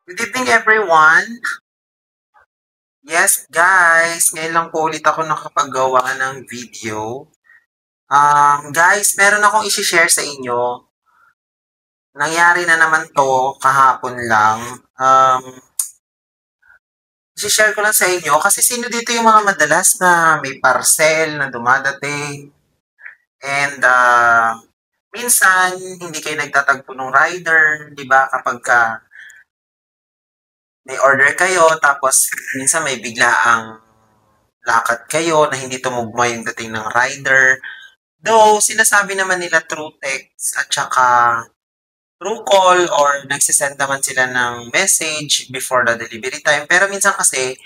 Good evening, everyone. Yes, guys. Ngayon lang po ulit ako nakapagawa ng video. Guys, meron akong isi-share sa inyo. Nangyari na naman to kahapon lang. Isi-share ko lang sa inyo kasi sino dito yung mga madalas na may parcel na dumadating and minsan hindi kayo nagtatagpo ng rider, di ba? Kapag may order kayo tapos minsan may biglaang lakad kayo na hindi tumugma yung dating ng rider. Though, sinasabi naman nila through text at saka through call or nagsisend naman sila ng message before the delivery time. Pero minsan kasi,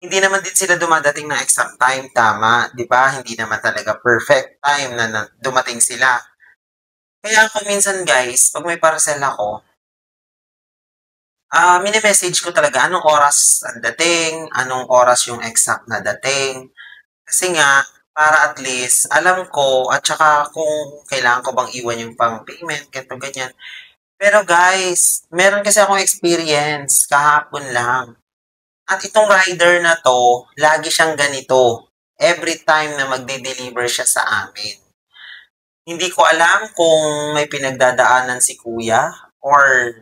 hindi naman din sila dumadating ng exact time tama, di ba? Hindi naman talaga perfect time na dumating sila. Kaya ako minsan guys, pag may parcel ako, mini-message ko talaga anong oras ang dating, anong oras yung exact na dating. Kasi nga, para at least alam ko at saka kung kailangan ko bang iwan yung pang payment, ganito, ganyan. Pero guys, meron kasi akong experience kahapon lang. At itong rider na to, lagi siyang ganito. Every time na magde-deliver siya sa amin. Hindi ko alam kung may pinagdadaanan si kuya or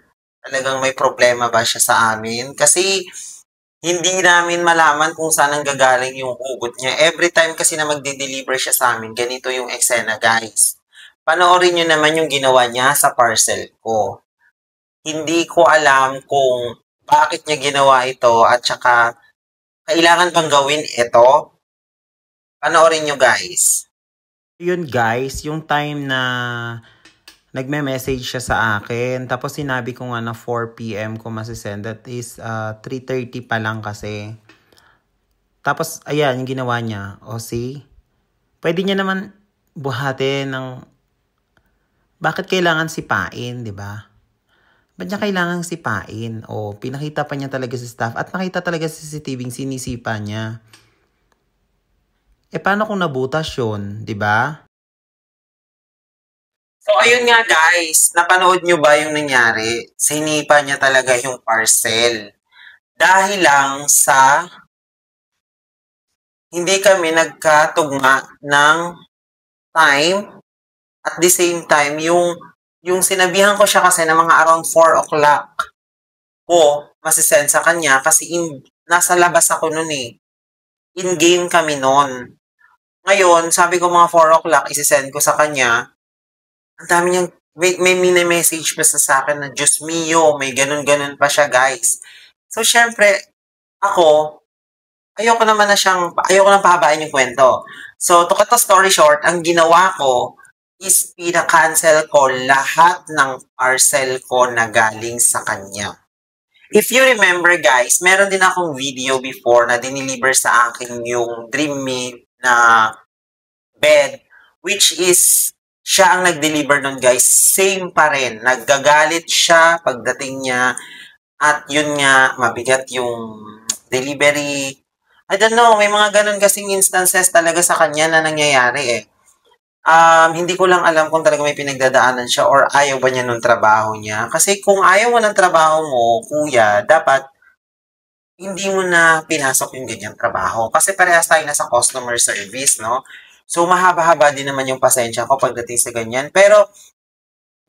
talagang may problema ba siya sa amin. Kasi hindi namin malaman kung saan ang gagaling yung hugot niya. Every time kasi na magde-deliver siya sa amin, ganito yung eksena, guys. Panoorin nyo naman yung ginawa niya sa parcel ko. Hindi ko alam kung bakit niya ginawa ito at saka kailangan bang gawin ito. Panoorin nyo, guys. Yun guys, yung time na nagme-message siya sa akin. Tapos sinabi ko nga na 4 p.m. ko masisend. That is 3:30 pa lang kasi. Tapos ayan, yung ginawa niya. O see? Pwede niya naman buhatin ng bakit kailangan sipain, di ba? Ba't niya kailangan sipain? O pinakita pa niya talaga sa staff at nakita talaga sa CCTV sinisipa niya. Paano kung nabutas yun, di ba? So, ayun nga, guys. Napanood nyo ba yung nangyari? Sinipa niya talaga yung parcel. Dahil lang sa hindi kami nagkatugma ng time. At the same time, yung sinabihan ko siya kasi na mga around 4 o'clock ko masisend sa kanya kasi nasa labas ako nun eh. In-game kami nun. Ngayon, sabi ko mga 4 o'clock, isisend ko sa kanya. Ang dami niyang, may mini-message pa sa akin na, Diyos mio, may ganun-ganun pa siya, guys. So, syempre, ako, ayoko na pahabain yung kwento. So, to cut the story short, ang ginawa ko is pina-cancel ko lahat ng parcel ko na galing sa kanya. If you remember guys, meron din akong video before na diniliver sa akin yung Dream Me na bed, which is siya ang nag-deliver nun guys. Same pa rin. Naggagalit siya pagdating niya at yun nga, mabigat yung delivery. I don't know, may mga ganun kasing instances talaga sa kanya na nangyayari eh. Hindi ko lang alam kung talaga may pinagdadaanan siya or ayaw ba niya nung trabaho niya. Kasi kung ayaw mo ng trabaho mo, kuya, dapat hindi mo na pinasok yung ganyang trabaho. Kasi parehas tayo na sa customer service, no? So, mahaba-haba din naman yung pasensya ko pagdating sa ganyan. Pero,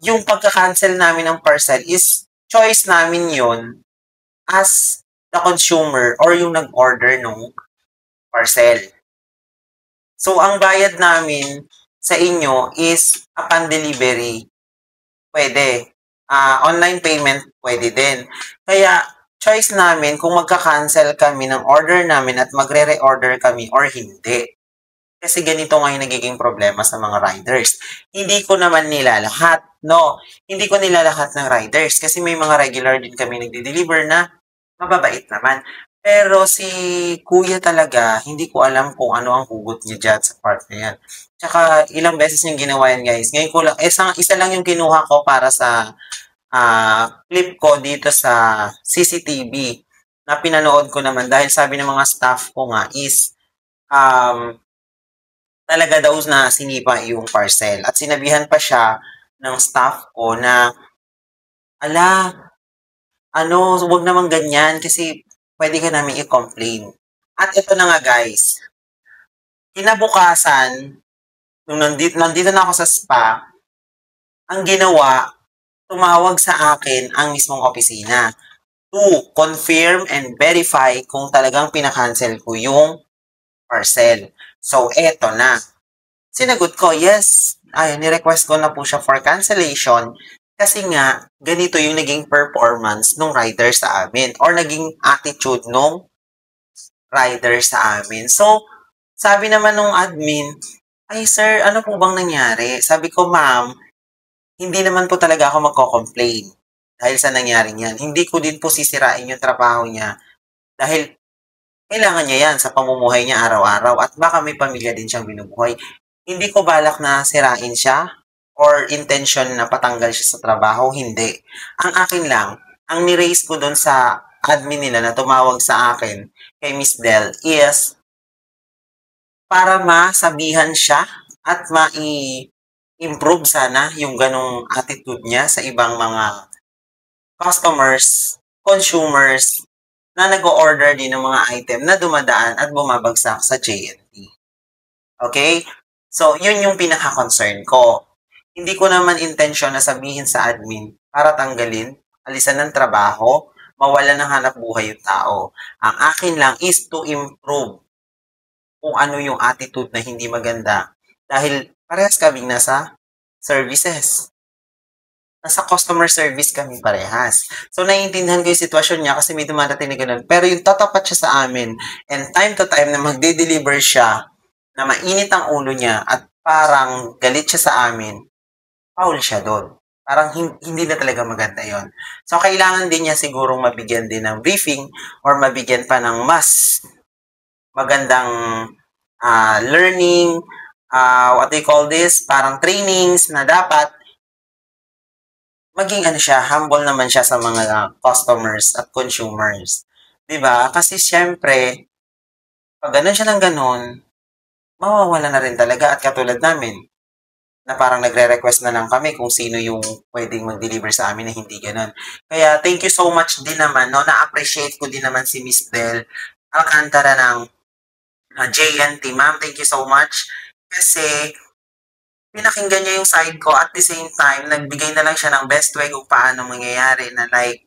yung pagka-cancel namin ng parcel is choice namin yon as the consumer or yung nag-order nung parcel. So, ang bayad namin sa inyo is upon delivery. Pwede. Online payment, pwede din. Kaya, choice namin kung magka-cancel kami ng order namin at magre-reorder kami or hindi. Kasi ganito nga yung nagiging problema sa mga riders. Hindi ko naman nila lahat, no? Hindi ko nila lahat ng riders kasi may mga regular din kami nagde-deliver na mababait naman. Pero si kuya talaga, hindi ko alam kung ano ang hugot niya dyan sa part na yan. Tsaka ilang beses niyang ginawa yan guys. Ngayon ko lang, isa lang yung kinuha ko para sa clip ko dito sa CCTV na pinanood ko naman dahil sabi ng mga staff ko nga is um, talaga daw na sinipa yung parcel. At sinabihan pa siya ng staff ko na, ala, Wag naman ganyan kasi pwede ka namin i-complain. At ito na nga guys, kinabukasan, nung nandito na ako sa spa, ang ginawa, tumawag sa akin ang mismong opisina to confirm and verify kung talagang pinakancel ko yung parcel. So, eto na. Sinagot ko, yes. Ay, ni-request ko na po siya for cancellation kasi nga, ganito yung naging performance ng rider sa amin or naging attitude ng rider sa amin. So, sabi naman nung admin, ay sir, ano po bang nangyari? Sabi ko, ma'am, hindi naman po talaga ako magko-complain dahil sa nangyaring yan. Hindi ko din po sisirain yung trabaho niya dahil kailangan niya yan sa pamumuhay niya araw-araw at baka may pamilya din siyang binubuhay. Hindi ko balak na sirain siya or intention na patanggal siya sa trabaho. Hindi. Ang akin lang, ang ni-raise ko doon sa admin nila na tumawag sa akin kay Miss Del is para masabihan siya at improve sana yung ganong attitude niya sa ibang mga customers, consumers na nag-order din ng mga item na dumadaan at bumabagsak sa JNT. Okay? So, yun yung pinaka-concern ko. Hindi ko naman intention na sabihin sa admin para tanggalin, alisan ng trabaho, mawala ng hanap buhay yung tao. Ang akin lang is to improve kung ano yung attitude na hindi maganda. Dahil parehas kaming nasa services. Nasa customer service kami parehas. So, naiintindihan ko yung sitwasyon niya kasi may dumadating na ganun. Pero yung tatapat siya sa amin and time to time na magde-deliver siya na mainit ang ulo niya at parang galit siya sa amin, foul siya doon. Parang hindi na talaga maganda yon. So, kailangan din niya sigurong mabigyan din ng briefing or mabigyan pa ng mas magandang learning, what they call this, parang trainings na dapat maging humble naman siya sa mga customers at consumers. 'Di ba? Kasi syempre, pag ganun siya ng ganun, mawawala na rin talaga at katulad namin, na parang nagre-request na lang kami kung sino yung pwedeng mag-deliver sa amin na hindi ganun. Kaya thank you so much din naman, no? Na-appreciate ko din naman si Miss Bell Alcantara ng JNT. Ma'am, thank you so much. Kasi pinakinggan niya yung side ko at the same time, nagbigay na lang siya ng best way kung paano mangyayari na like,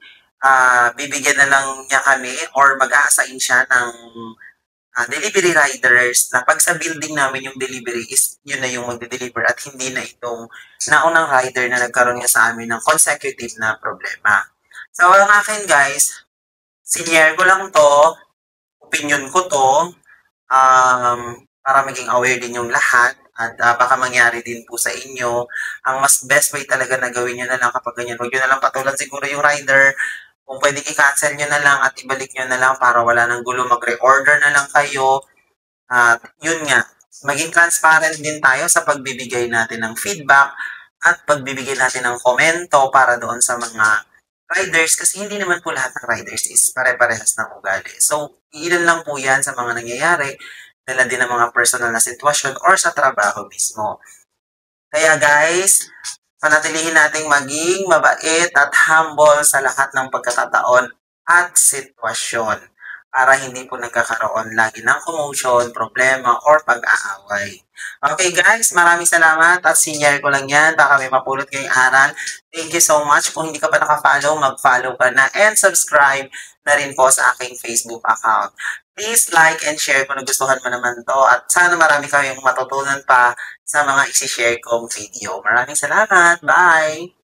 bibigyan na lang niya kami or mag-a-assign siya ng delivery riders na pag sa building namin yung delivery is yun na yung magde-deliver at hindi na itong naunang rider na nagkaroon nga sa amin ng consecutive na problema. So, ang akin guys, sinare ko lang to, opinion ko to, para maging aware din yung lahat at baka mangyari din po sa inyo. Ang mas best way talaga na gawin nyo na lang kapag ganyan. Huwag nyo na lang patulan siguro yung rider. Kung pwede i-cancel nyo na lang at ibalik nyo na lang para wala nang gulo, mag-reorder na lang kayo. At yun nga, maging transparent din tayo sa pagbibigay natin ng feedback at pagbibigay natin ng komento para doon sa mga riders kasi hindi naman po lahat ng riders is pare-parehas ng ugali. So, ilan lang po yan sa mga nangyayari dala din ng mga personal na sitwasyon or sa trabaho mismo. Kaya guys, panatilihin nating maging mabait at humble sa lahat ng pagkakataon at sitwasyon para hindi po nagkakaroon lagi ng commotion, problema, or pag-aaway. Okay guys, maraming salamat at senior ko lang yan. Baka may mapulot kayong aral. Thank you so much. Kung hindi ka pa naka-follow, mag-follow ka na and subscribe na rin po sa aking Facebook account. Please like and share kung nagustuhan mo naman to at sana marami kayong matutunan pa sa mga isi-share kong video. Maraming salamat. Bye!